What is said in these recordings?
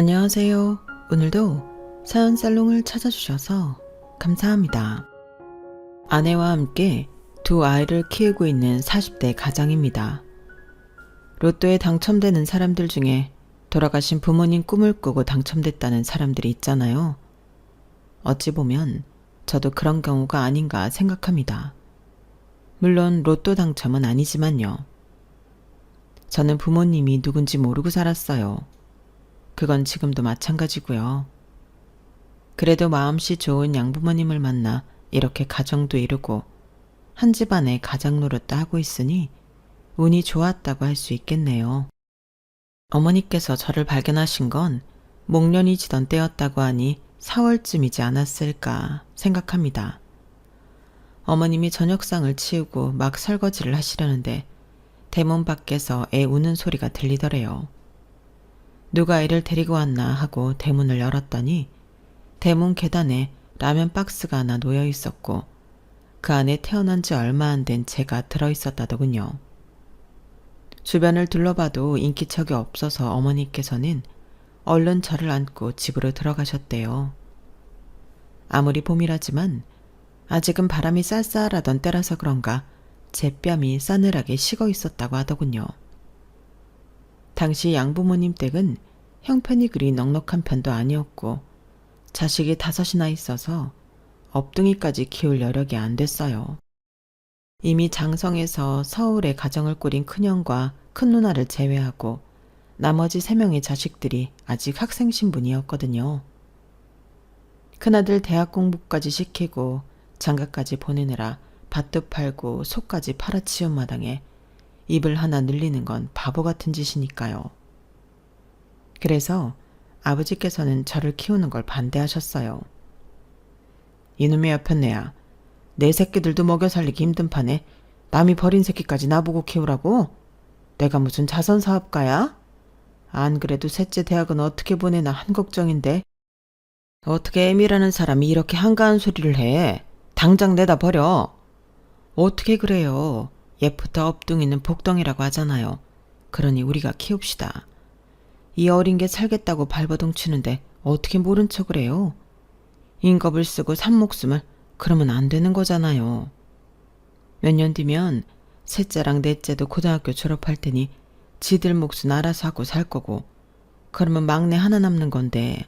안녕하세요. 오늘도 사연살롱을 찾아주셔서 감사합니다. 아내와 함께 두 아이를 키우고 있는 40대 가장입니다. 로또에 당첨되는 사람들 중에 돌아가신 부모님 꿈을 꾸고 당첨됐다는 사람들이 있잖아요. 어찌 보면 저도 그런 경우가 아닌가 생각합니다. 물론 로또 당첨은 아니지만요. 저는 부모님이 누군지 모르고 살았어요. 그건 지금도 마찬가지고요. 그래도 마음씨 좋은 양부모님을 만나 이렇게 가정도 이루고 한 집안의 가장 노릇도 하고 있으니 운이 좋았다고 할 수 있겠네요. 어머니께서 저를 발견하신 건 목련이 지던 때였다고 하니 4월쯤이지 않았을까 생각합니다. 어머님이 저녁상을 치우고 막 설거지를 하시려는데 대문 밖에서 애 우는 소리가 들리더래요. 누가 애를 데리고 왔나 하고 대문을 열었더니 대문 계단에 라면 박스가 하나 놓여 있었고 그 안에 태어난 지 얼마 안 된 제가 들어있었다더군요. 주변을 둘러봐도 인기척이 없어서 어머니께서는 얼른 저를 안고 집으로 들어가셨대요. 아무리 봄이라지만 아직은 바람이 쌀쌀하던 때라서 그런가 제 뺨이 싸늘하게 식어 있었다고 하더군요. 당시 양부모님 댁은 형편이 그리 넉넉한 편도 아니었고 자식이 5이나 있어서 업둥이까지 키울 여력이 안 됐어요. 이미 장성에서 서울에 가정을 꾸린 큰형과 큰 누나를 제외하고 나머지 3명의 자식들이 아직 학생 신분이었거든요. 큰아들 대학 공부까지 시키고 장가까지 보내느라 밭도 팔고 소까지 팔아치운 마당에 입을 하나 늘리는 건 바보 같은 짓이니까요. 그래서 아버지께서는 저를 키우는 걸 반대하셨어요. 이놈의 여편네야, 내 새끼들도 먹여 살리기 힘든 판에 남이 버린 새끼까지 나보고 키우라고? 내가 무슨 자선사업가야? 안 그래도 셋째 대학은 어떻게 보내나 한 걱정인데 어떻게 애미라는 사람이 이렇게 한가한 소리를 해? 당장 내다 버려. 어떻게 그래요? 옛부터 업둥이는 복덩이라고 하잖아요. 그러니 우리가 키웁시다. 이 어린 게 살겠다고 발버둥 치는데 어떻게 모른 척을 해요? 인겁을 쓰고 산 목숨을 그러면 안 되는 거잖아요. 몇 년 뒤면 셋째랑 넷째도 고등학교 졸업할 테니 지들 몫은 알아서 하고 살 거고 그러면 막내 하나 남는 건데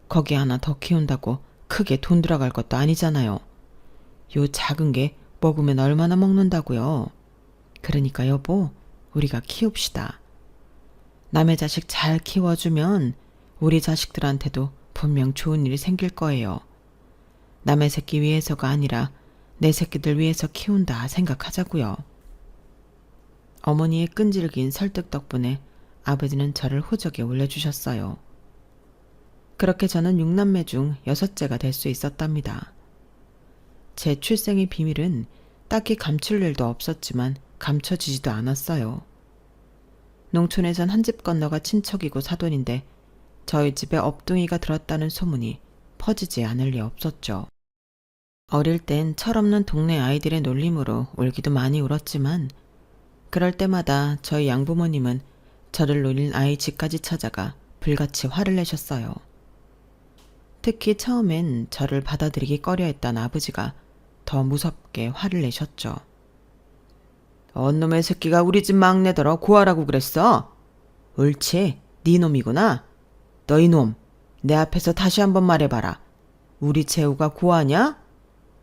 거기 하나 더 키운다고 크게 돈 들어갈 것도 아니잖아요. 요 작은 게 먹으면 얼마나 먹는다고요. 그러니까 여보, 우리가 키웁시다. 남의 자식 잘 키워주면 우리 자식들한테도 분명 좋은 일이 생길 거예요. 남의 새끼 위해서가 아니라 내 새끼들 위해서 키운다 생각하자고요. 어머니의 끈질긴 설득 덕분에 아버지는 저를 호적에 올려주셨어요. 그렇게 저는 6남매 중 6째가 될 수 있었답니다. 제 출생의 비밀은 딱히 감출 일도 없었지만 감춰지지도 않았어요. 농촌에선 한 집 건너가 친척이고 사돈인데 저희 집에 업둥이가 들었다는 소문이 퍼지지 않을 리 없었죠. 어릴 땐 철없는 동네 아이들의 놀림으로 울기도 많이 울었지만 그럴 때마다 저희 양부모님은 저를 놀린 아이 집까지 찾아가 불같이 화를 내셨어요. 특히 처음엔 저를 받아들이기 꺼려했던 아버지가 더 무섭게 화를 내셨죠. 언 놈의 새끼가 우리 집 막내더러 고하라고 그랬어? 옳지, 네 놈이구나. 너 이놈, 내 앞에서 다시 한번 말해봐라. 우리 재우가 고하냐?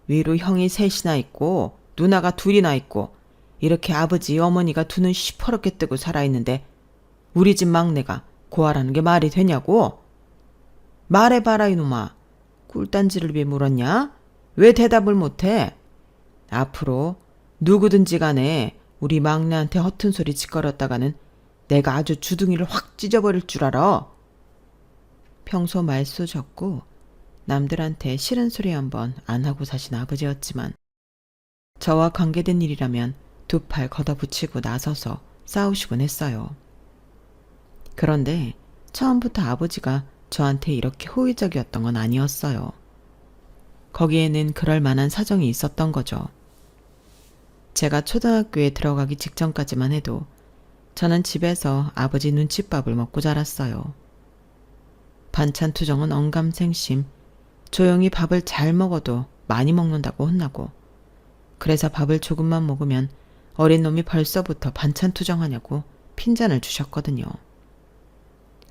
위로 형이 3이나 있고 누나가 2이나 있고 이렇게 아버지 어머니가 두 눈 시퍼렇게 뜨고 살아있는데 우리 집 막내가 고하라는 게 말이 되냐고? 말해봐라 이놈아. 꿀단지를 왜 물었냐? 왜 대답을 못해? 앞으로 누구든지 간에 우리 막내한테 허튼 소리 짓거렸다가는 내가 아주 주둥이를 확 찢어버릴 줄 알아. 평소 말수 적고 남들한테 싫은 소리 한번 안 하고 사신 아버지였지만 저와 관계된 일이라면 2팔 걷어붙이고 나서서 싸우시곤 했어요. 그런데 처음부터 아버지가 저한테 이렇게 호의적이었던 건 아니었어요. 거기에는 그럴 만한 사정이 있었던 거죠. 제가 초등학교에 들어가기 직전까지만 해도 저는 집에서 아버지 눈칫밥을 먹고 자랐어요. 반찬 투정은 언감생심, 조용히 밥을 잘 먹어도 많이 먹는다고 혼나고, 그래서 밥을 조금만 먹으면 어린 놈이 벌써부터 반찬 투정하냐고 핀잔을 주셨거든요.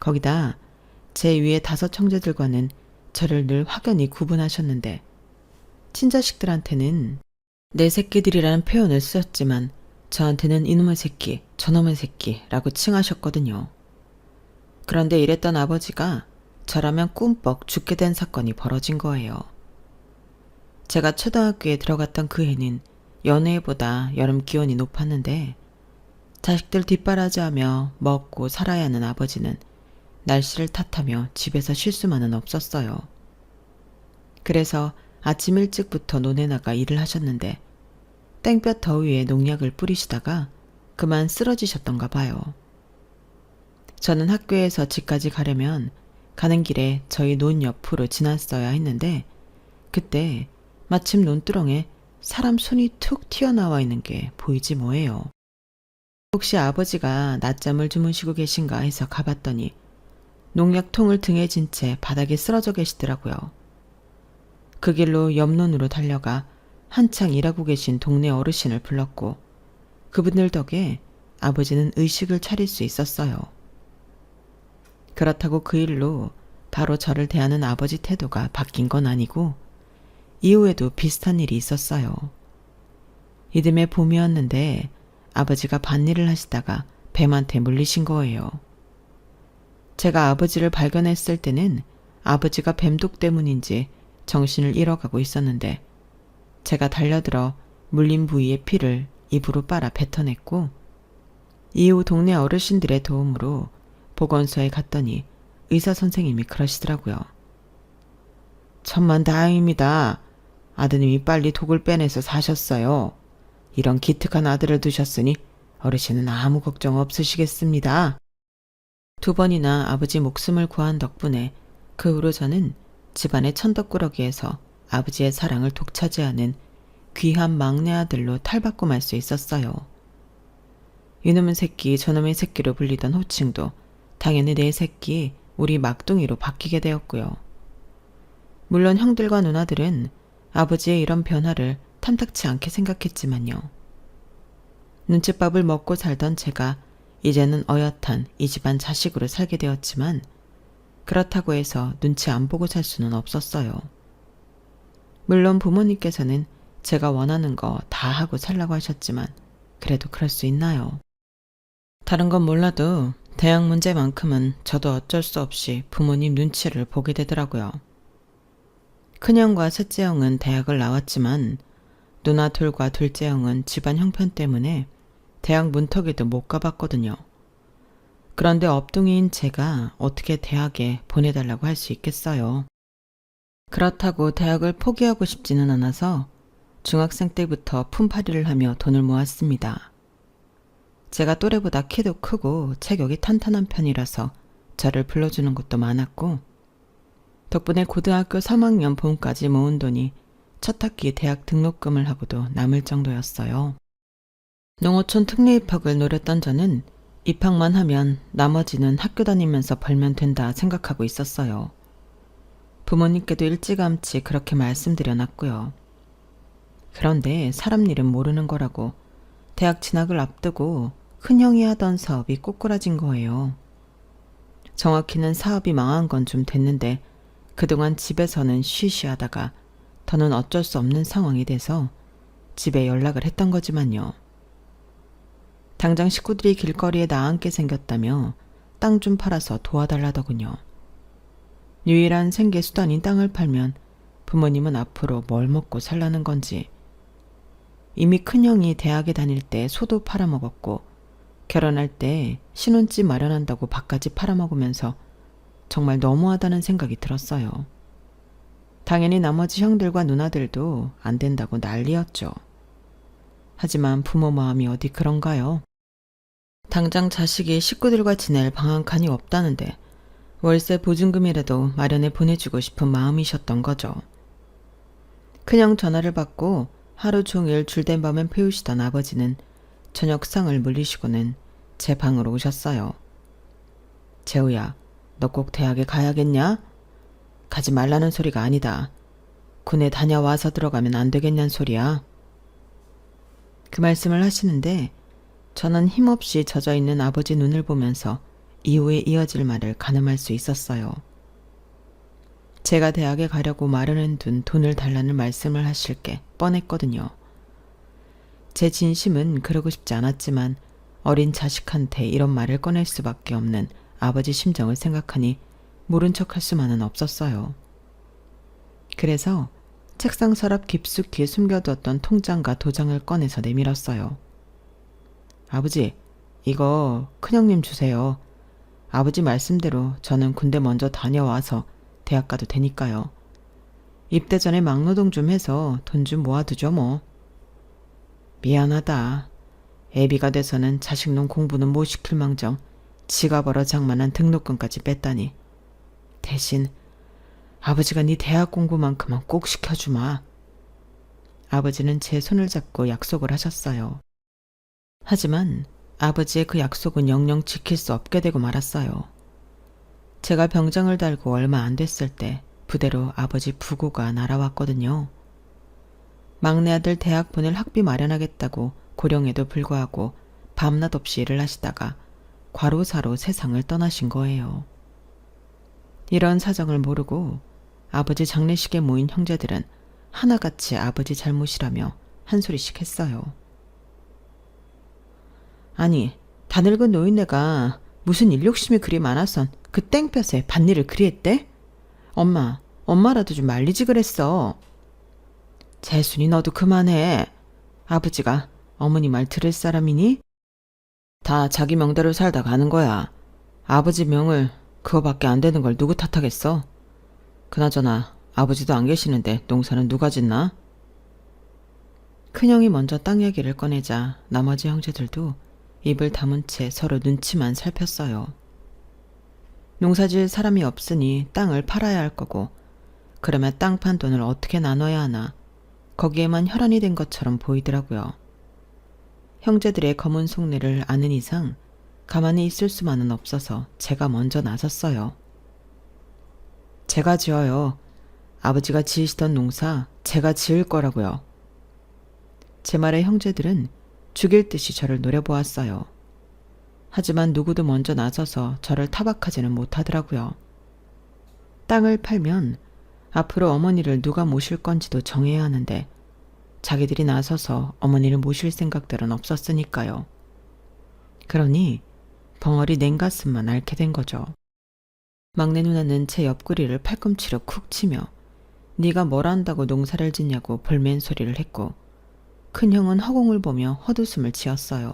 거기다 제 위에 5 형제들과는 저를 늘 확연히 구분하셨는데, 친자식들한테는 내 새끼들이라는 표현을 쓰셨지만 저한테는 이놈의 새끼, 저놈의 새끼라고 칭하셨거든요. 그런데 이랬던 아버지가 저라면 꿈뻑 죽게 된 사건이 벌어진 거예요. 제가 초등학교에 들어갔던 그 해는 연애보다 여름 기온이 높았는데, 자식들 뒷바라지하며 먹고 살아야 하는 아버지는 날씨를 탓하며 집에서 쉴 수만은 없었어요. 그래서 아침 일찍부터 논에 나가 일을 하셨는데, 땡볕 더위에 농약을 뿌리시다가 그만 쓰러지셨던가 봐요. 저는 학교에서 집까지 가려면 가는 길에 저희 논 옆으로 지났어야 했는데, 그때 마침 논두렁에 사람 손이 툭 튀어나와 있는 게 보이지 뭐예요. 혹시 아버지가 낮잠을 주무시고 계신가 해서 가봤더니 농약통을 등에 진 채 바닥에 쓰러져 계시더라고요. 그 길로 옆논으로 달려가 한창 일하고 계신 동네 어르신을 불렀고, 그분들 덕에 아버지는 의식을 차릴 수 있었어요. 그렇다고 그 일로 바로 저를 대하는 아버지 태도가 바뀐 건 아니고, 이후에도 비슷한 일이 있었어요. 이듬해 봄이었는데 아버지가 밭일을 하시다가 뱀한테 물리신 거예요. 제가 아버지를 발견했을 때는 아버지가 뱀독 때문인지 정신을 잃어가고 있었는데, 제가 달려들어 물린 부위의 피를 입으로 빨아 뱉어냈고, 이후 동네 어르신들의 도움으로 보건소에 갔더니 의사 선생님이 그러시더라고요. 천만다행입니다. 아드님이 빨리 독을 빼내서 사셨어요. 이런 기특한 아들을 두셨으니 어르신은 아무 걱정 없으시겠습니다. 2번이나 아버지 목숨을 구한 덕분에 그 후로 저는 집안의 천덕꾸러기에서 아버지의 사랑을 독차지하는 귀한 막내 아들로 탈바꿈 할 수 있었어요. 이놈의 새끼, 저놈의 새끼로 불리던 호칭도 당연히 내 새끼, 우리 막둥이로 바뀌게 되었고요. 물론 형들과 누나들은 아버지의 이런 변화를 탐탁치 않게 생각했지만요. 눈칫밥을 먹고 살던 제가 이제는 어엿한 이 집안 자식으로 살게 되었지만, 그렇다고 해서 눈치 안 보고 살 수는 없었어요. 물론 부모님께서는 제가 원하는 거 다 하고 살라고 하셨지만, 그래도 그럴 수 있나요? 다른 건 몰라도 대학 문제만큼은 저도 어쩔 수 없이 부모님 눈치를 보게 되더라고요. 큰형과 셋째 형은 대학을 나왔지만 누나 둘과 둘째 형은 집안 형편 때문에 대학 문턱에도 못 가봤거든요. 그런데 업둥이인 제가 어떻게 대학에 보내달라고 할 수 있겠어요. 그렇다고 대학을 포기하고 싶지는 않아서 중학생 때부터 품팔이를 하며 돈을 모았습니다. 제가 또래보다 키도 크고 체격이 탄탄한 편이라서 저를 불러주는 것도 많았고, 덕분에 고등학교 3학년 봄까지 모은 돈이 첫 학기 대학 등록금을 하고도 남을 정도였어요. 농어촌 특례 입학을 노렸던 저는 입학만 하면 나머지는 학교 다니면서 벌면 된다 생각하고 있었어요. 부모님께도 일찌감치 그렇게 말씀드려놨고요. 그런데 사람 일은 모르는 거라고 대학 진학을 앞두고 큰형이 하던 사업이 꼬꾸라진 거예요. 정확히는 사업이 망한 건 좀 됐는데, 그동안 집에서는 쉬쉬하다가 더는 어쩔 수 없는 상황이 돼서 집에 연락을 했던 거지만요. 당장 식구들이 길거리에 나앉게 생겼다며 땅 좀 팔아서 도와달라더군요. 유일한 생계 수단인 땅을 팔면 부모님은 앞으로 뭘 먹고 살라는 건지. 이미 큰형이 대학에 다닐 때 소도 팔아먹었고, 결혼할 때 신혼집 마련한다고 밥까지 팔아먹으면서 정말 너무하다는 생각이 들었어요. 당연히 나머지 형들과 누나들도 안 된다고 난리였죠. 하지만 부모 마음이 어디 그런가요? 당장 자식이 식구들과 지낼 방한칸이 없다는데 월세 보증금이라도 마련해 보내주고 싶은 마음이셨던 거죠. 큰형 전화를 받고 하루 종일 줄된 밤을 피우시던 아버지는 저녁상을 물리시고는 제 방으로 오셨어요. 재우야, 너 꼭 대학에 가야겠냐? 가지 말라는 소리가 아니다. 군에 다녀와서 들어가면 안 되겠냐는 소리야. 그 말씀을 하시는데 저는 힘없이 젖어있는 아버지 눈을 보면서 이후에 이어질 말을 가늠할 수 있었어요. 제가 대학에 가려고 마련해둔 돈을 달라는 말씀을 하실 게 뻔했거든요. 제 진심은 그러고 싶지 않았지만 어린 자식한테 이런 말을 꺼낼 수밖에 없는 아버지 심정을 생각하니 모른 척할 수만은 없었어요. 그래서 책상 서랍 깊숙이 숨겨두었던 통장과 도장을 꺼내서 내밀었어요. 아버지, 이거 큰형님 주세요. 아버지 말씀대로 저는 군대 먼저 다녀와서 대학 가도 되니까요. 입대 전에 막노동 좀 해서 돈 좀 모아두죠 뭐. 미안하다. 애비가 돼서는 자식놈 공부는 못 시킬 망정 지가 벌어 장만한 등록금까지 뺐다니. 대신 아버지가 네 대학 공부만큼은 꼭 시켜주마. 아버지는 제 손을 잡고 약속을 하셨어요. 하지만 아버지의 그 약속은 영영 지킬 수 없게 되고 말았어요. 제가 병장을 달고 얼마 안 됐을 때 부대로 아버지 부고가 날아왔거든요. 막내 아들 대학 보낼 학비 마련하겠다고 고령에도 불구하고 밤낮 없이 일을 하시다가 과로사로 세상을 떠나신 거예요. 이런 사정을 모르고 아버지 장례식에 모인 형제들은 하나같이 아버지 잘못이라며 한 소리씩 했어요. 아니, 다 늙은 노인네가 무슨 일 욕심이 그리 많아선 그 땡볕에 밭일을 그리 했대? 엄마라도 좀 말리지 그랬어. 재순이 너도 그만해. 아버지가 어머니 말 들을 사람이니? 다 자기 명대로 살다 가는 거야. 아버지 명을 그거밖에 안 되는 걸 누구 탓하겠어? 그나저나 아버지도 안 계시는데 농사는 누가 짓나? 큰형이 먼저 땅 얘기를 꺼내자 나머지 형제들도 입을 다문 채 서로 눈치만 살폈어요. 농사질 사람이 없으니 땅을 팔아야 할 거고 그러면 땅 판 돈을 어떻게 나눠야 하나 거기에만 혈안이 된 것처럼 보이더라고요. 형제들의 검은 속내를 아는 이상 가만히 있을 수만은 없어서 제가 먼저 나섰어요. 제가 지어요. 아버지가 지으시던 농사 제가 지을 거라고요. 제 말에 형제들은 죽일 듯이 저를 노려보았어요. 하지만 누구도 먼저 나서서 저를 타박하지는 못하더라고요. 땅을 팔면 앞으로 어머니를 누가 모실 건지도 정해야 하는데 자기들이 나서서 어머니를 모실 생각들은 없었으니까요. 그러니 벙어리 냉가슴만 앓게 된 거죠. 막내 누나는 제 옆구리를 팔꿈치로 쿡 치며 네가 뭘 안다고 농사를 짓냐고 볼멘 소리를 했고 큰형은 허공을 보며 헛웃음을 지었어요.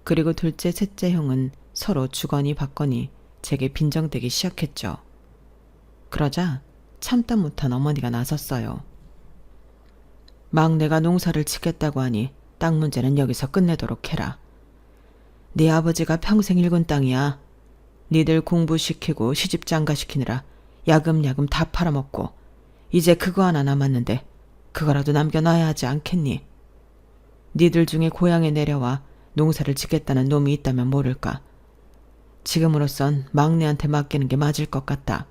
그리고 둘째, 셋째 형은 서로 주거니 받거니 제게 빈정대기 시작했죠. 그러자 참다 못한 어머니가 나섰어요. 막내가 농사를 짓겠다고 하니 땅 문제는 여기서 끝내도록 해라. 네 아버지가 평생 일군 땅이야. 니들 공부시키고 시집 장가시키느라 야금야금 다 팔아먹고 이제 그거 하나 남았는데 그거라도 남겨놔야 하지 않겠니? 니들 중에 고향에 내려와 농사를 짓겠다는 놈이 있다면 모를까. 지금으로선 막내한테 맡기는 게 맞을 것 같다.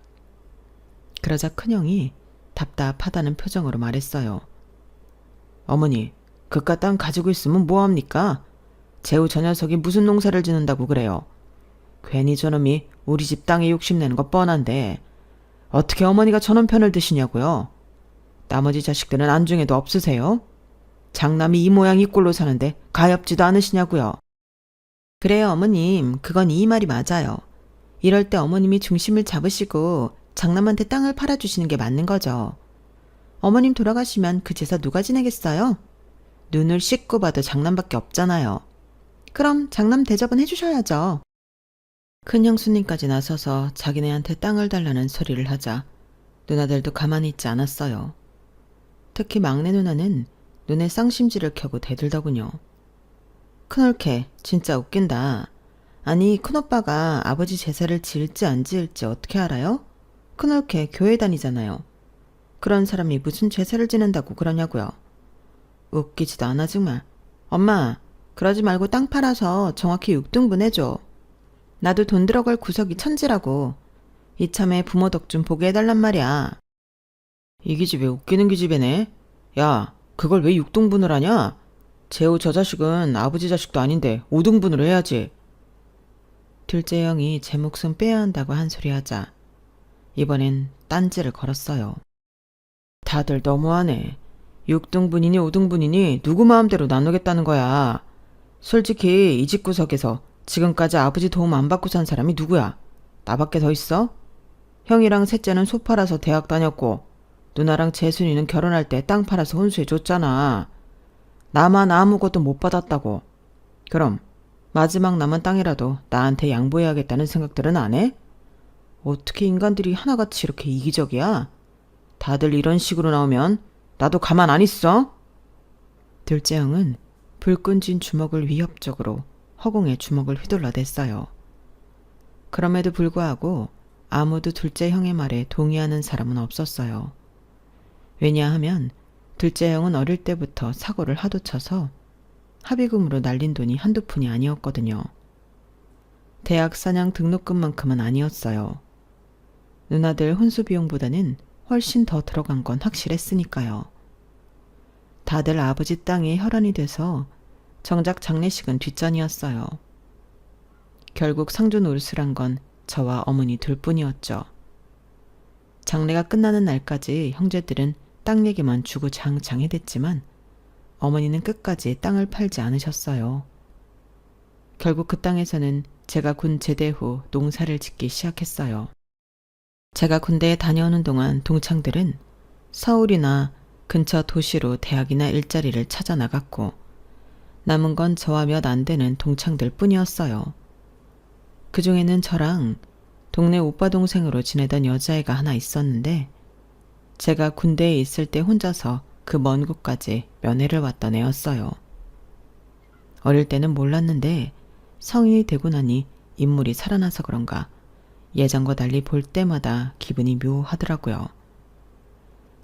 그러자 큰형이 답답하다는 표정으로 말했어요. 어머니, 그깟 땅 가지고 있으면 뭐합니까? 재우 저 녀석이 무슨 농사를 짓는다고 그래요. 괜히 저놈이 우리 집 땅에 욕심내는 거 뻔한데 어떻게 어머니가 저놈 편을 드시냐고요? 나머지 자식들은 안중에도 없으세요? 장남이 이 모양 이 꼴로 사는데 가엾지도 않으시냐고요? 그래요 어머님, 그건 이 말이 맞아요. 이럴 때 어머님이 중심을 잡으시고 장남한테 땅을 팔아주시는 게 맞는 거죠. 어머님 돌아가시면 그 제사 누가 지내겠어요? 눈을 씻고 봐도 장남밖에 없잖아요. 그럼 장남 대접은 해주셔야죠. 큰 형수님까지 나서서 자기네한테 땅을 달라는 소리를 하자 누나들도 가만히 있지 않았어요. 특히 막내 누나는 눈에 쌍심지를 켜고 대들더군요. 큰올케 진짜 웃긴다. 아니 큰오빠가 아버지 제사를 지을지 안 지을지 어떻게 알아요? 큰올케 교회 다니잖아요. 그런 사람이 무슨 제사를 지낸다고 그러냐고요. 웃기지도 않아 정말. 엄마 그러지 말고 땅 팔아서 정확히 6등분 해줘. 나도 돈 들어갈 구석이 천지라고. 이참에 부모 덕 좀 보게 해달란 말이야. 이 기집애 웃기는 기집애네. 야, 그걸 왜 6등분을 하냐? 재호 저 자식은 아버지 자식도 아닌데 5등분으로 해야지. 둘째 형이 제 목숨 빼야 한다고 한 소리 하자 이번엔 딴지를 걸었어요. 다들 너무하네. 6등분이니 5등분이니 누구 마음대로 나누겠다는 거야. 솔직히 이 집구석에서 지금까지 아버지 도움 안 받고 산 사람이 누구야? 나밖에 더 있어? 형이랑 셋째는 소 팔아서 대학 다녔고 누나랑 재순이는 결혼할 때 땅 팔아서 혼수해줬잖아. 나만 아무것도 못 받았다고. 그럼 마지막 남은 땅이라도 나한테 양보해야겠다는 생각들은 안 해? 어떻게 인간들이 하나같이 이렇게 이기적이야? 다들 이런 식으로 나오면 나도 가만 안 있어. 둘째 형은 불끈 쥔 주먹을 위협적으로 허공에 주먹을 휘둘러댔어요. 그럼에도 불구하고 아무도 둘째 형의 말에 동의하는 사람은 없었어요. 왜냐하면 둘째 형은 어릴 때부터 사고를 하도 쳐서 합의금으로 날린 돈이 한두 푼이 아니었거든요. 대학 사냥 등록금만큼은 아니었어요. 누나들 혼수 비용보다는 훨씬 더 들어간 건 확실했으니까요. 다들 아버지 땅에 혈안이 돼서 정작 장례식은 뒷전이었어요. 결국 상주 노릇을 한 건 저와 어머니 둘뿐이었죠. 장례가 끝나는 날까지 형제들은 땅 얘기만 주구장창 해댔지만 어머니는 끝까지 땅을 팔지 않으셨어요. 결국 그 땅에서는 제가 군 제대 후 농사를 짓기 시작했어요. 제가 군대에 다녀오는 동안 동창들은 서울이나 근처 도시로 대학이나 일자리를 찾아 나갔고 남은 건 저와 몇 안 되는 동창들 뿐이었어요. 그 중에는 저랑 동네 오빠 동생으로 지내던 여자애가 하나 있었는데 제가 군대에 있을 때 혼자서 그 먼 곳까지 면회를 왔던 애였어요. 어릴 때는 몰랐는데 성인이 되고 나니 인물이 살아나서 그런가 예전과 달리 볼 때마다 기분이 묘하더라고요.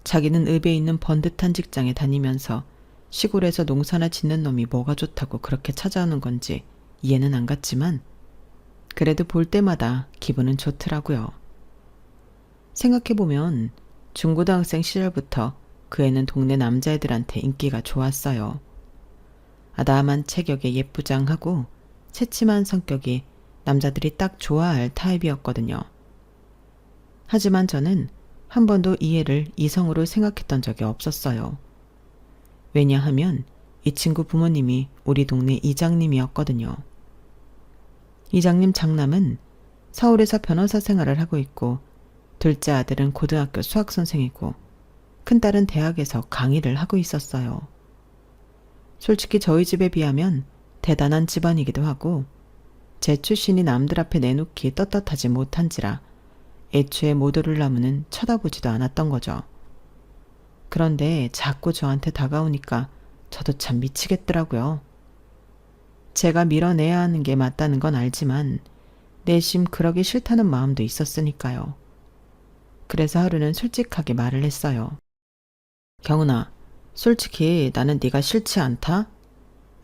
자기는 읍에 있는 번듯한 직장에 다니면서 시골에서 농사나 짓는 놈이 뭐가 좋다고 그렇게 찾아오는 건지 이해는 안 갔지만 그래도 볼 때마다 기분은 좋더라고요. 생각해보면 중고등학생 시절부터 그 애는 동네 남자애들한테 인기가 좋았어요. 아담한 체격에 예쁘장하고 새침한 성격이 남자들이 딱 좋아할 타입이었거든요. 하지만 저는 한 번도 이 애를 이성으로 생각했던 적이 없었어요. 왜냐하면 이 친구 부모님이 우리 동네 이장님이었거든요. 이장님 장남은 서울에서 변호사 생활을 하고 있고 둘째 아들은 고등학교 수학선생이고 큰딸은 대학에서 강의를 하고 있었어요. 솔직히 저희 집에 비하면 대단한 집안이기도 하고 제 출신이 남들 앞에 내놓기 떳떳하지 못한지라 애초에 모도를 나무는 쳐다보지도 않았던 거죠. 그런데 자꾸 저한테 다가오니까 저도 참 미치겠더라고요. 제가 밀어내야 하는 게 맞다는 건 알지만 내심 그러기 싫다는 마음도 있었으니까요. 그래서 하루는 솔직하게 말을 했어요. 경은아, 솔직히 나는 네가 싫지 않다?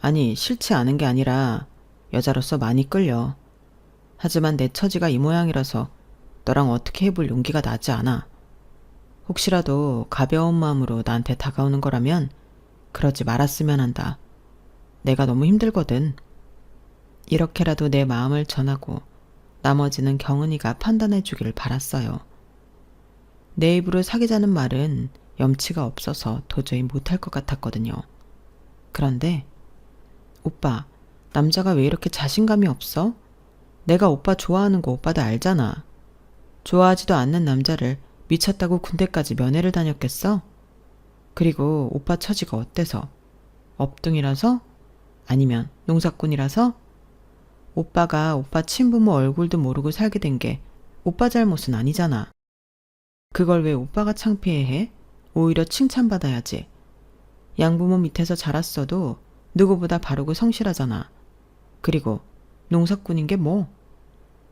아니, 싫지 않은 게 아니라 여자로서 많이 끌려. 하지만 내 처지가 이 모양이라서 너랑 어떻게 해볼 용기가 나지 않아. 혹시라도 가벼운 마음으로 나한테 다가오는 거라면 그러지 말았으면 한다. 내가 너무 힘들거든. 이렇게라도 내 마음을 전하고 나머지는 경은이가 판단해 주기를 바랐어요. 내 입으로 사귀자는 말은 염치가 없어서 도저히 못할 것 같았거든요. 그런데 오빠, 남자가 왜 이렇게 자신감이 없어? 내가 오빠 좋아하는 거 오빠도 알잖아. 좋아하지도 않는 남자를 미쳤다고 군대까지 면회를 다녔겠어? 그리고 오빠 처지가 어때서? 업둥이라서? 아니면 농사꾼이라서? 오빠가 오빠 친부모 얼굴도 모르고 살게 된 게 오빠 잘못은 아니잖아. 그걸 왜 오빠가 창피해해? 오히려 칭찬받아야지. 양부모 밑에서 자랐어도 누구보다 바르고 성실하잖아. 그리고 농사꾼인 게 뭐?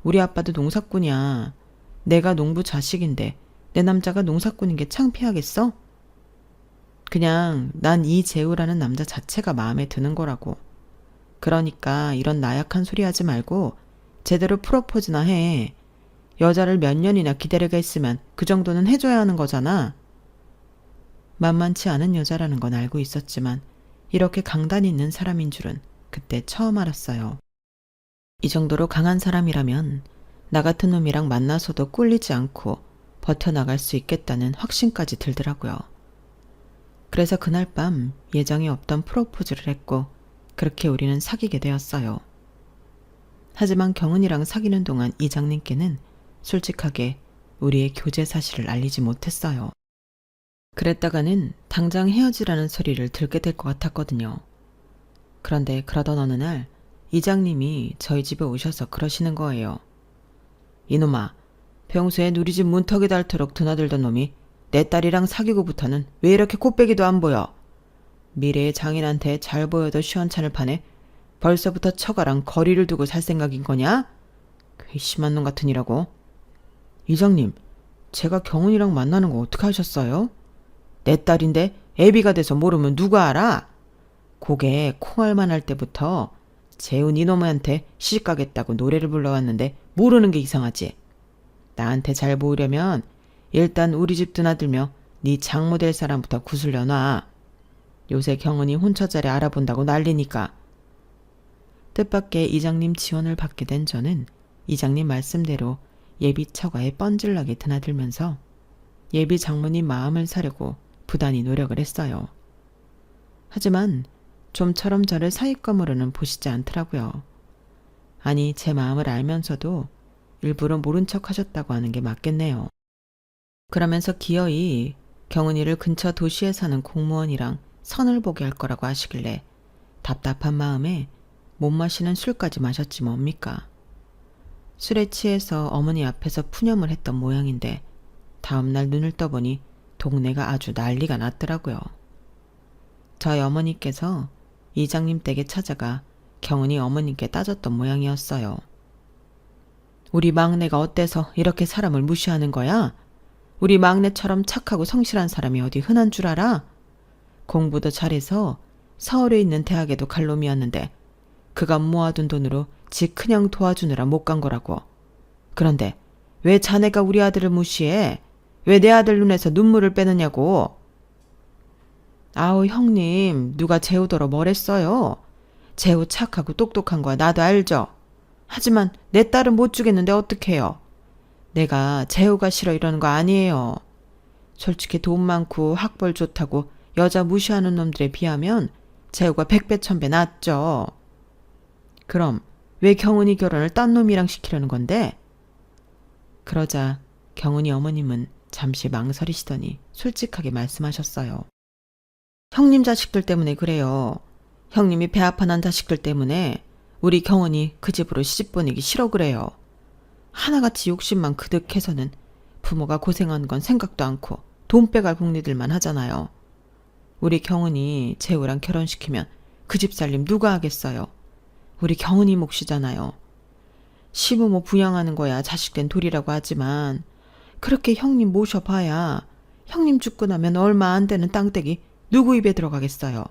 우리 아빠도 농사꾼이야. 내가 농부 자식인데 내 남자가 농사꾼인 게 창피하겠어? 그냥 난 이재우라는 남자 자체가 마음에 드는 거라고. 그러니까 이런 나약한 소리 하지 말고 제대로 프로포즈나 해. 여자를 몇 년이나 기다리게 했으면 그 정도는 해줘야 하는 거잖아. 만만치 않은 여자라는 건 알고 있었지만 이렇게 강단 있는 사람인 줄은 그때 처음 알았어요. 이 정도로 강한 사람이라면 나 같은 놈이랑 만나서도 꿀리지 않고 버텨나갈 수 있겠다는 확신까지 들더라고요. 그래서 그날 밤 예정이 없던 프로포즈를 했고 그렇게 우리는 사귀게 되었어요. 하지만 경은이랑 사귀는 동안 이장님께는 솔직하게 우리의 교제 사실을 알리지 못했어요. 그랬다가는 당장 헤어지라는 소리를 들게 될 것 같았거든요. 그런데 그러던 어느 날 이장님이 저희 집에 오셔서 그러시는 거예요. 이놈아, 평소에 우리 집 문턱에 닳도록 드나들던 놈이 내 딸이랑 사귀고부터는 왜 이렇게 콧배기도 안 보여? 미래의 장인한테 잘 보여도 시원찮을 판에 벌써부터 처가랑 거리를 두고 살 생각인 거냐? 괘씸한 놈 같으니라고. 이장님, 제가 경은이랑 만나는 거 어떻게 하셨어요? 내 딸인데 애비가 돼서 모르면 누가 알아? 고개 콩알만 할 때부터 재훈 이놈한테 시집가겠다고 노래를 불러왔는데 모르는 게 이상하지. 나한테 잘 보이려면 일단 우리 집 드나들며 네 장모 될 사람부터 구슬려 놔. 요새 경은이 혼처자리 알아본다고 난리니까. 뜻밖의 이장님 지원을 받게 된 저는 이장님 말씀대로 예비 처가에 뻔질나게 드나들면서 예비 장모님 마음을 사려고 부단히 노력을 했어요. 하지만 좀처럼 저를 사윗감으로는 보시지 않더라고요. 아니, 제 마음을 알면서도 일부러 모른 척 하셨다고 하는 게 맞겠네요. 그러면서 기어이 경은이를 근처 도시에 사는 공무원이랑 선을 보게 할 거라고 하시길래 답답한 마음에 못 마시는 술까지 마셨지 뭡니까. 술에 취해서 어머니 앞에서 푸념을 했던 모양인데 다음날 눈을 떠보니 동네가 아주 난리가 났더라고요. 저희 어머니께서 이장님 댁에 찾아가 경은이 어머님께 따졌던 모양이었어요. 우리 막내가 어때서 이렇게 사람을 무시하는 거야? 우리 막내처럼 착하고 성실한 사람이 어디 흔한 줄 알아? 공부도 잘해서 서울에 있는 대학에도 갈 놈이었는데 그가 모아둔 돈으로 지 큰형 도와주느라 못 간 거라고. 그런데 왜 자네가 우리 아들을 무시해? 왜 내 아들 눈에서 눈물을 빼느냐고. 아우 형님, 누가 재우더러 뭐랬어요? 재우 착하고 똑똑한 거야 나도 알죠. 하지만 내 딸은 못 주겠는데 어떡해요. 내가 재우가 싫어 이러는 거 아니에요. 솔직히 돈 많고 학벌 좋다고 여자 무시하는 놈들에 비하면 재우가 100배 1000배 낫죠. 그럼 왜 경은이 결혼을 딴 놈이랑 시키려는 건데? 그러자 경은이 어머님은 잠시 망설이시더니 솔직하게 말씀하셨어요. 형님 자식들 때문에 그래요. 형님이 배 아파 난 자식들 때문에 우리 경은이 그 집으로 시집 보내기 싫어 그래요. 하나같이 욕심만 그득해서는 부모가 고생한 건 생각도 않고 돈 빼갈 궁리들만 하잖아요. 우리 경은이 재우랑 결혼시키면 그 집 살림 누가 하겠어요. 우리 경은이 몫이잖아요. 시부모 부양하는 거야 자식된 도리라고 하지만 그렇게 형님 모셔봐야 형님 죽고 나면 얼마 안 되는 땅떼기 누구 입에 들어가겠어요.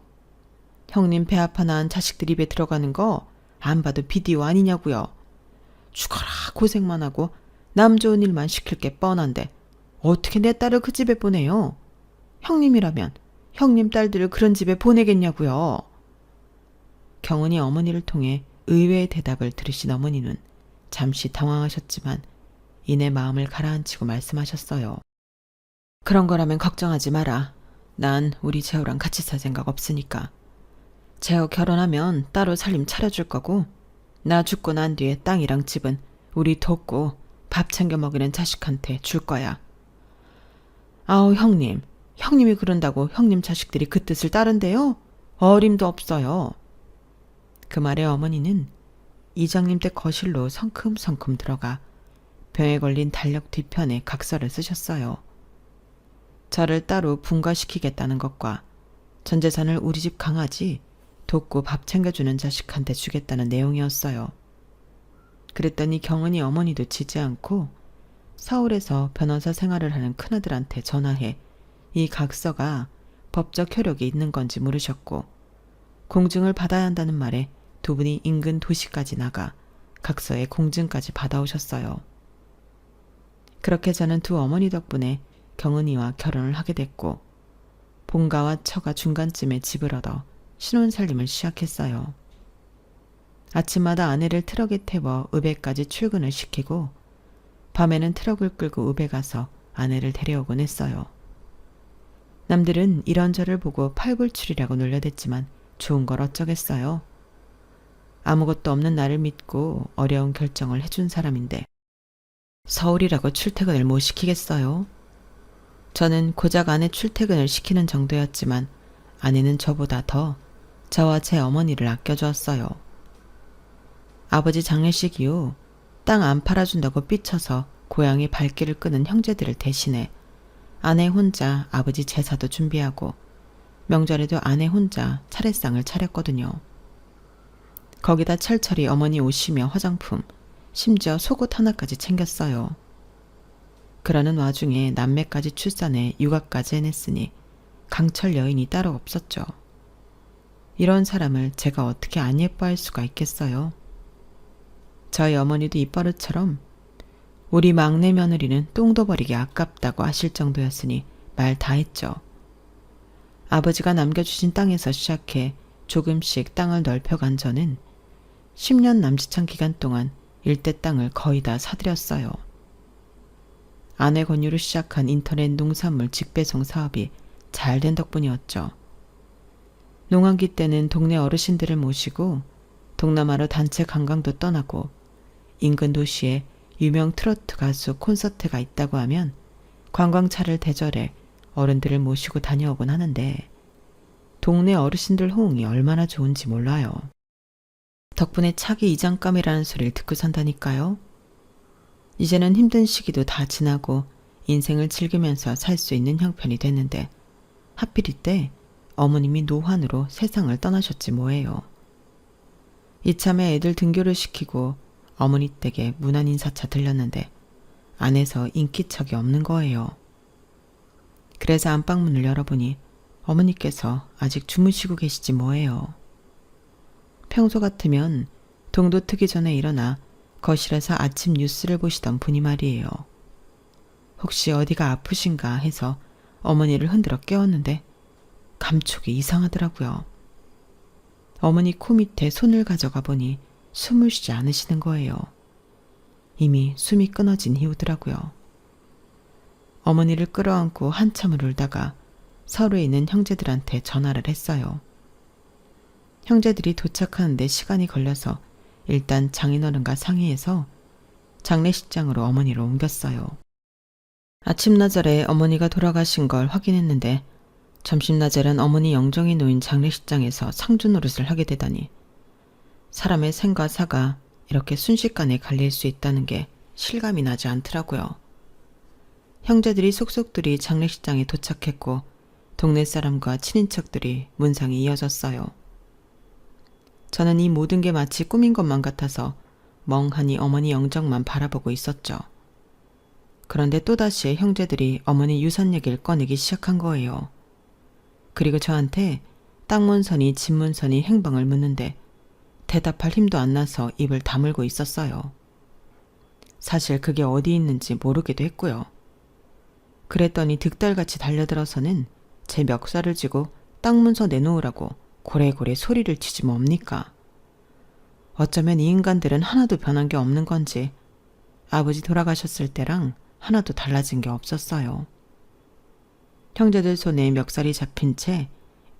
형님 배 아파 낳은 자식들 입에 들어가는 거 안 봐도 비디오 아니냐고요. 죽어라 고생만 하고 남 좋은 일만 시킬 게 뻔한데 어떻게 내 딸을 그 집에 보내요? 형님이라면 형님 딸들을 그런 집에 보내겠냐고요. 경은이 어머니를 통해 의외의 대답을 들으신 어머니는 잠시 당황하셨지만 이내 마음을 가라앉히고 말씀하셨어요. 그런 거라면 걱정하지 마라. 난 우리 재호랑 같이 살 생각 없으니까. 재호 결혼하면 따로 살림 차려줄 거고 나 죽고 난 뒤에 땅이랑 집은 우리 돕고 밥 챙겨 먹이는 자식한테 줄 거야. 아우 형님, 형님이 그런다고 형님 자식들이 그 뜻을 따른대요? 어림도 없어요. 그 말에 어머니는 이장님 댁 거실로 성큼성큼 들어가 병에 걸린 달력 뒤편에 각서를 쓰셨어요. 저를 따로 분가시키겠다는 것과 전 재산을 우리 집 강아지 돕고 밥 챙겨주는 자식한테 주겠다는 내용이었어요. 그랬더니 경은이 어머니도 지지 않고 서울에서 변호사 생활을 하는 큰아들한테 전화해 이 각서가 법적 효력이 있는 건지 물으셨고 공증을 받아야 한다는 말에 두 분이 인근 도시까지 나가 각서에 공증까지 받아오셨어요. 그렇게 저는 두 어머니 덕분에 경은이와 결혼을 하게 됐고 본가와 처가 중간쯤에 집을 얻어 신혼살림을 시작했어요. 아침마다 아내를 트럭에 태워 읍에까지 출근을 시키고 밤에는 트럭을 끌고 읍에 가서 아내를 데려오곤 했어요. 남들은 이런 저를 보고 팔불출이라고 놀려댔지만 좋은 걸 어쩌겠어요. 아무것도 없는 나를 믿고 어려운 결정을 해준 사람인데 서울이라고 출퇴근을 못 시키겠어요? 저는 고작 아내 출퇴근을 시키는 정도였지만 아내는 저보다 더 저와 제 어머니를 아껴주었어요. 아버지 장례식 이후 땅 안 팔아준다고 삐쳐서 고향의 발길을 끄는 형제들을 대신해 아내 혼자 아버지 제사도 준비하고 명절에도 아내 혼자 차례상을 차렸거든요. 거기다 철철이 어머니 옷이며 화장품, 심지어 속옷 하나까지 챙겼어요. 그러는 와중에 남매까지 출산해 육아까지 해냈으니 강철 여인이 따로 없었죠. 이런 사람을 제가 어떻게 안 예뻐할 수가 있겠어요. 저희 어머니도 입버릇처럼 우리 막내 며느리는 똥도 버리기 아깝다고 하실 정도였으니 말 다 했죠. 아버지가 남겨주신 땅에서 시작해 조금씩 땅을 넓혀간 저는 10년 남짓한 기간 동안 일대 땅을 거의 다 사들였어요. 아내 권유로 시작한 인터넷 농산물 직배송 사업이 잘 된 덕분이었죠. 농한기 때는 동네 어르신들을 모시고 동남아로 단체 관광도 떠나고 인근 도시에 유명 트로트 가수 콘서트가 있다고 하면 관광차를 대절해 어른들을 모시고 다녀오곤 하는데 동네 어르신들 호응이 얼마나 좋은지 몰라요. 덕분에 차기 이장감이라는 소리를 듣고 산다니까요. 이제는 힘든 시기도 다 지나고 인생을 즐기면서 살 수 있는 형편이 됐는데 하필 이때 어머님이 노환으로 세상을 떠나셨지 뭐예요. 이참에 애들 등교를 시키고 어머니 댁에 문안 인사차 들렸는데 안에서 인기척이 없는 거예요. 그래서 안방문을 열어보니 어머니께서 아직 주무시고 계시지 뭐예요. 평소 같으면 동도 트기 전에 일어나 거실에서 아침 뉴스를 보시던 분이 말이에요. 혹시 어디가 아프신가 해서 어머니를 흔들어 깨웠는데 감촉이 이상하더라고요. 어머니 코 밑에 손을 가져가 보니 숨을 쉬지 않으시는 거예요. 이미 숨이 끊어진 이유더라고요. 어머니를 끌어안고 한참을 울다가 서울에 있는 형제들한테 전화를 했어요. 형제들이 도착하는데 시간이 걸려서 일단 장인어른과 상의해서 장례식장으로 어머니를 옮겼어요. 아침나절에 어머니가 돌아가신 걸 확인했는데 점심나절엔 어머니 영정이 놓인 장례식장에서 상주 노릇을 하게 되다니 사람의 생과 사가 이렇게 순식간에 갈릴 수 있다는 게 실감이 나지 않더라고요. 형제들이 속속들이 장례식장에 도착했고 동네 사람과 친인척들이 문상이 이어졌어요. 저는 이 모든 게 마치 꿈인 것만 같아서 멍하니 어머니 영정만 바라보고 있었죠. 그런데 또다시 형제들이 어머니 유산 얘기를 꺼내기 시작한 거예요. 그리고 저한테 땅 문선이 집 문선이 행방을 묻는데 대답할 힘도 안 나서 입을 다물고 있었어요. 사실 그게 어디 있는지 모르기도 했고요. 그랬더니 득달같이 달려들어서는 제 멱살을 쥐고 땅 문서 내놓으라고 고래고래 소리를 치지 뭡니까. 어쩌면 이 인간들은 하나도 변한 게 없는 건지 아버지 돌아가셨을 때랑 하나도 달라진 게 없었어요. 형제들 손에 멱살이 잡힌 채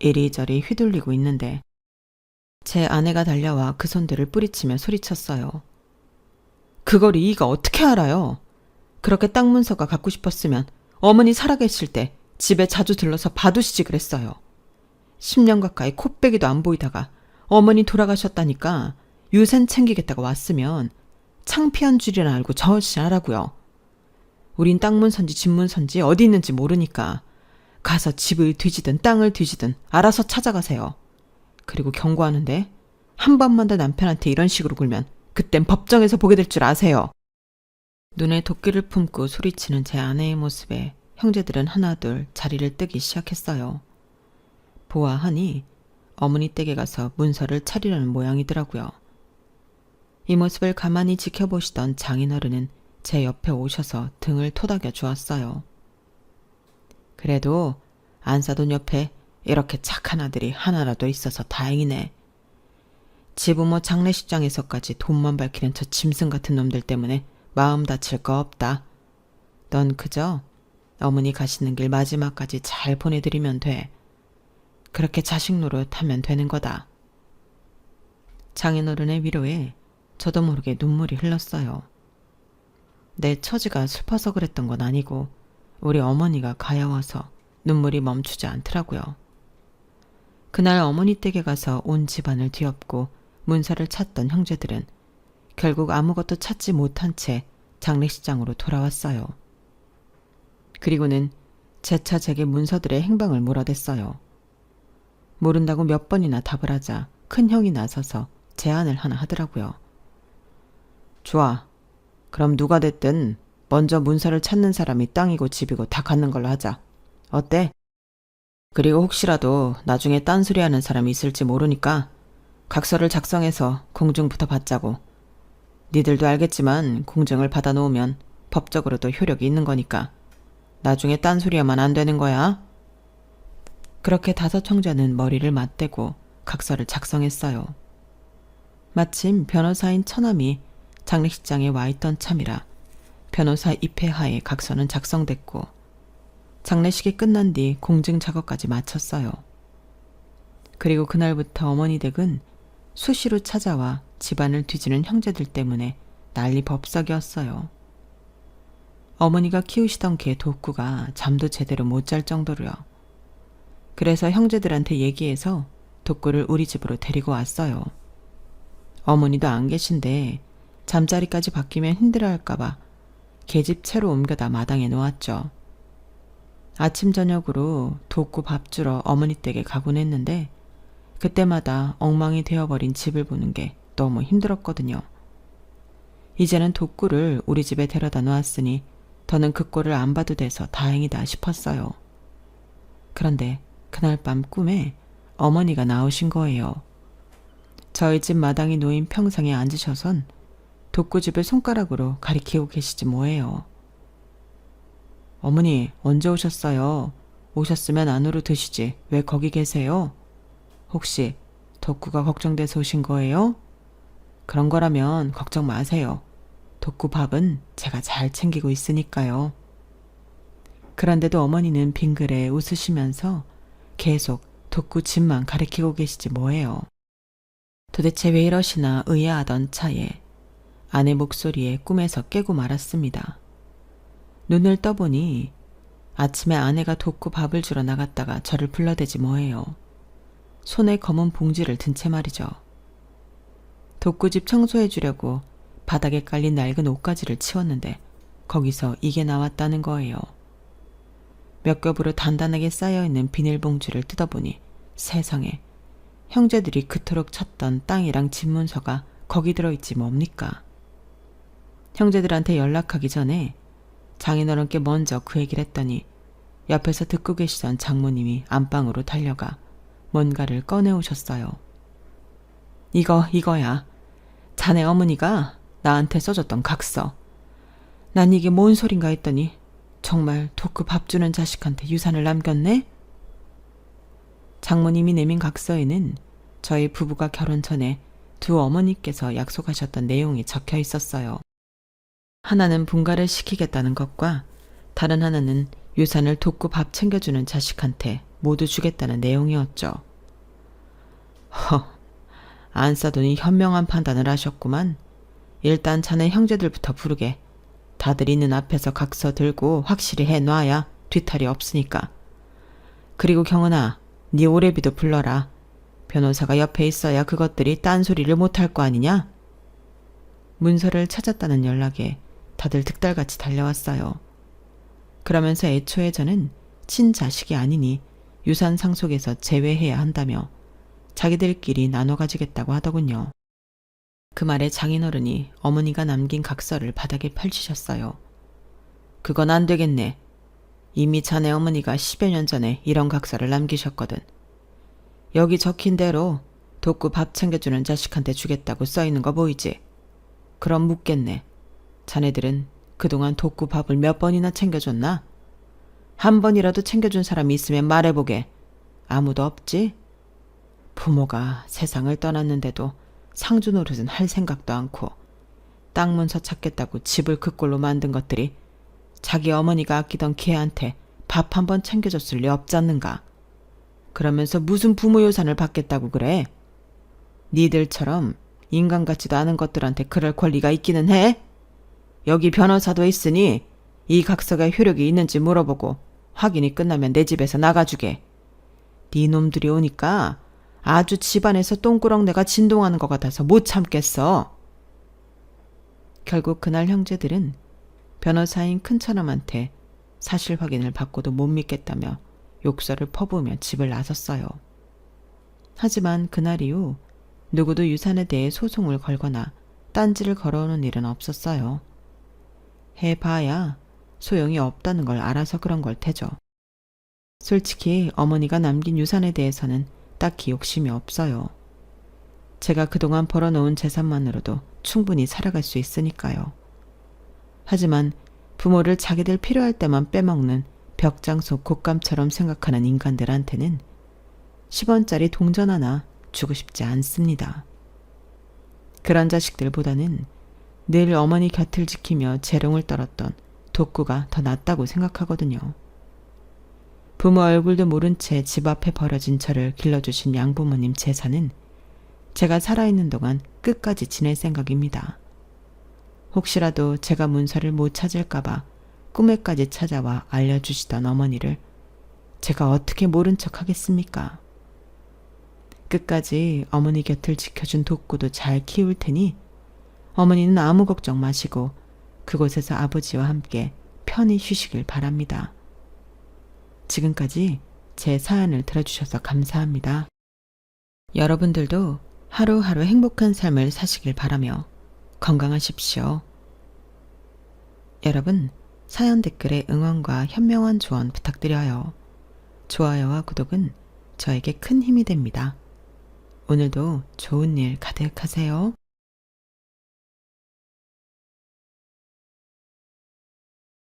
이리저리 휘둘리고 있는데 제 아내가 달려와 그 손들을 뿌리치며 소리쳤어요. 그걸 이이가 어떻게 알아요? 그렇게 땅 문서가 갖고 싶었으면 어머니 살아계실 때 집에 자주 들러서 봐두시지 그랬어요. 10년 가까이 콧배기도 안 보이다가 어머니 돌아가셨다니까 유산 챙기겠다고 왔으면 창피한 줄이나 알고 저어시 하라고요. 우린 땅 문서인지 집 문서인지 어디 있는지 모르니까 가서 집을 뒤지든 땅을 뒤지든 알아서 찾아가세요. 그리고 경고하는데 한 번만 더 남편한테 이런 식으로 굴면 그땐 법정에서 보게 될 줄 아세요. 눈에 도끼를 품고 소리치는 제 아내의 모습에 형제들은 하나둘 자리를 뜨기 시작했어요. 보아하니 어머니 댁에 가서 문서를 차리려는 모양이더라고요. 이 모습을 가만히 지켜보시던 장인어른은 제 옆에 오셔서 등을 토닥여 주었어요. 그래도 안사돈 옆에 이렇게 착한 아들이 하나라도 있어서 다행이네. 지부모 장례식장에서까지 돈만 밝히는 저 짐승 같은 놈들 때문에 마음 다칠 거 없다. 넌 그저 어머니 가시는 길 마지막까지 잘 보내드리면 돼. 그렇게 자식 노릇하면 되는 거다. 장인어른의 위로에 저도 모르게 눈물이 흘렀어요. 내 처지가 슬퍼서 그랬던 건 아니고 우리 어머니가 가여워서 눈물이 멈추지 않더라고요. 그날 어머니 댁에 가서 온 집안을 뒤엎고 문서를 찾던 형제들은 결국 아무것도 찾지 못한 채 장례식장으로 돌아왔어요. 그리고는 재차 제게 문서들의 행방을 물어댔어요. 모른다고 몇 번이나 답을 하자 큰 형이 나서서 제안을 하나 하더라고요. 좋아. 그럼 누가 됐든 먼저 문서를 찾는 사람이 땅이고 집이고 다 갖는 걸로 하자. 어때? 그리고 혹시라도 나중에 딴소리 하는 사람이 있을지 모르니까 각서를 작성해서 공증부터 받자고. 니들도 알겠지만 공증을 받아놓으면 법적으로도 효력이 있는 거니까 나중에 딴소리하면 안 되는 거야. 그렇게 5 형제는 머리를 맞대고 각서를 작성했어요. 마침 변호사인 처남이 장례식장에 와 있던 참이라 변호사 입회하에 각서는 작성됐고 장례식이 끝난 뒤 공증 작업까지 마쳤어요. 그리고 그날부터 어머니 댁은 수시로 찾아와 집안을 뒤지는 형제들 때문에 난리 법석이었어요. 어머니가 키우시던 개 독구가 잠도 제대로 못 잘 정도로요. 그래서 형제들한테 얘기해서 독구를 우리 집으로 데리고 왔어요. 어머니도 안 계신데 잠자리까지 바뀌면 힘들어할까봐 개집 채로 옮겨다 마당에 놓았죠. 아침 저녁으로 독구 밥 주러 어머니 댁에 가곤 했는데 그때마다 엉망이 되어버린 집을 보는 게 너무 힘들었거든요. 이제는 독구를 우리 집에 데려다 놓았으니 더는 그 꼴을 안 봐도 돼서 다행이다 싶었어요. 그런데 그날 밤 꿈에 어머니가 나오신 거예요. 저희 집 마당이 놓인 평상에 앉으셔선 독구집을 손가락으로 가리키고 계시지 뭐예요. 어머니 언제 오셨어요? 오셨으면 안으로 드시지 왜 거기 계세요? 혹시 독구가 걱정돼서 오신 거예요? 그런 거라면 걱정 마세요. 독구 밥은 제가 잘 챙기고 있으니까요. 그런데도 어머니는 빙그레 웃으시면서 계속 독구 집만 가리키고 계시지 뭐예요. 도대체 왜 이러시나 의아하던 차에 아내 목소리에 꿈에서 깨고 말았습니다. 눈을 떠보니 아침에 아내가 독구 밥을 주러 나갔다가 저를 불러대지 뭐예요. 손에 검은 봉지를 든 채 말이죠. 독구집 청소해 주려고 바닥에 깔린 낡은 옷가지를 치웠는데 거기서 이게 나왔다는 거예요. 몇 겹으로 단단하게 쌓여있는 비닐봉지를 뜯어보니 세상에 형제들이 그토록 찾던 땅이랑 집문서가 거기 들어있지 뭡니까. 형제들한테 연락하기 전에 장인어른께 먼저 그 얘기를 했더니 옆에서 듣고 계시던 장모님이 안방으로 달려가 뭔가를 꺼내오셨어요. 이거야. 자네 어머니가 나한테 써줬던 각서. 난 이게 뭔 소린가 했더니 정말 독구 밥 주는 자식한테 유산을 남겼네? 장모님이 내민 각서에는 저희 부부가 결혼 전에 두 어머니께서 약속하셨던 내용이 적혀 있었어요. 하나는 분가를 시키겠다는 것과 다른 하나는 유산을 독구 밥 챙겨주는 자식한테 모두 주겠다는 내용이었죠. 안사돈이 현명한 판단을 하셨구만. 일단 자네 형제들부터 부르게. 다들 있는 앞에서 각서 들고 확실히 해놔야 뒤탈이 없으니까. 그리고 경은아, 네 오래비도 불러라. 변호사가 옆에 있어야 그것들이 딴소리를 못할 거 아니냐? 문서를 찾았다는 연락에 다들 득달같이 달려왔어요. 그러면서 애초에 저는 친자식이 아니니 유산 상속에서 제외해야 한다며 자기들끼리 나눠 가지겠다고 하더군요. 그 말에 장인어른이 어머니가 남긴 각서를 바닥에 펼치셨어요. 그건 안 되겠네. 이미 자네 어머니가 10여 년 전에 이런 각서를 남기셨거든. 여기 적힌 대로 독구 밥 챙겨주는 자식한테 주겠다고 써있는 거 보이지? 그럼 묻겠네. 자네들은 그동안 독구 밥을 몇 번이나 챙겨줬나? 한 번이라도 챙겨준 사람이 있으면 말해보게. 아무도 없지? 부모가 세상을 떠났는데도 상주 노릇은 할 생각도 않고 땅 문서 찾겠다고 집을 그 꼴로 만든 것들이 자기 어머니가 아끼던 걔한테 밥 한 번 챙겨줬을 리 없잖는가. 그러면서 무슨 부모 요산을 받겠다고 그래? 니들처럼 인간 같지도 않은 것들한테 그럴 권리가 있기는 해? 여기 변호사도 있으니 이 각서가 효력이 있는지 물어보고 확인이 끝나면 내 집에서 나가주게. 네 놈들이 오니까 아주 집안에서 똥꾸렁내가 진동하는 것 같아서 못 참겠어. 결국 그날 형제들은 변호사인 큰처남한테 사실 확인을 받고도 못 믿겠다며 욕설을 퍼부으며 집을 나섰어요. 하지만 그날 이후 누구도 유산에 대해 소송을 걸거나 딴지를 걸어오는 일은 없었어요. 해봐야 소용이 없다는 걸 알아서 그런 걸 테죠. 솔직히 어머니가 남긴 유산에 대해서는 딱히 욕심이 없어요. 제가 그동안 벌어놓은 재산만으로도 충분히 살아갈 수 있으니까요. 하지만 부모를 자기들 필요할 때만 빼먹는 벽장속 곶감처럼 생각하는 인간들한테는 10원짜리 동전 하나 주고 싶지 않습니다. 그런 자식들보다는 늘 어머니 곁을 지키며 재롱을 떨었던 독구가 더 낫다고 생각하거든요. 부모 얼굴도 모른 채 집 앞에 버려진 저를 길러주신 양부모님 재산은 제가 살아있는 동안 끝까지 지낼 생각입니다. 혹시라도 제가 문서를 못 찾을까봐 꿈에까지 찾아와 알려주시던 어머니를 제가 어떻게 모른 척 하겠습니까? 끝까지 어머니 곁을 지켜준 독구도 잘 키울 테니 어머니는 아무 걱정 마시고 그곳에서 아버지와 함께 편히 쉬시길 바랍니다. 지금까지 제 사연을 들어주셔서 감사합니다. 여러분들도 하루하루 행복한 삶을 사시길 바라며 건강하십시오. 여러분, 사연 댓글에 응원과 현명한 조언 부탁드려요. 좋아요와 구독은 저에게 큰 힘이 됩니다. 오늘도 좋은 일 가득하세요.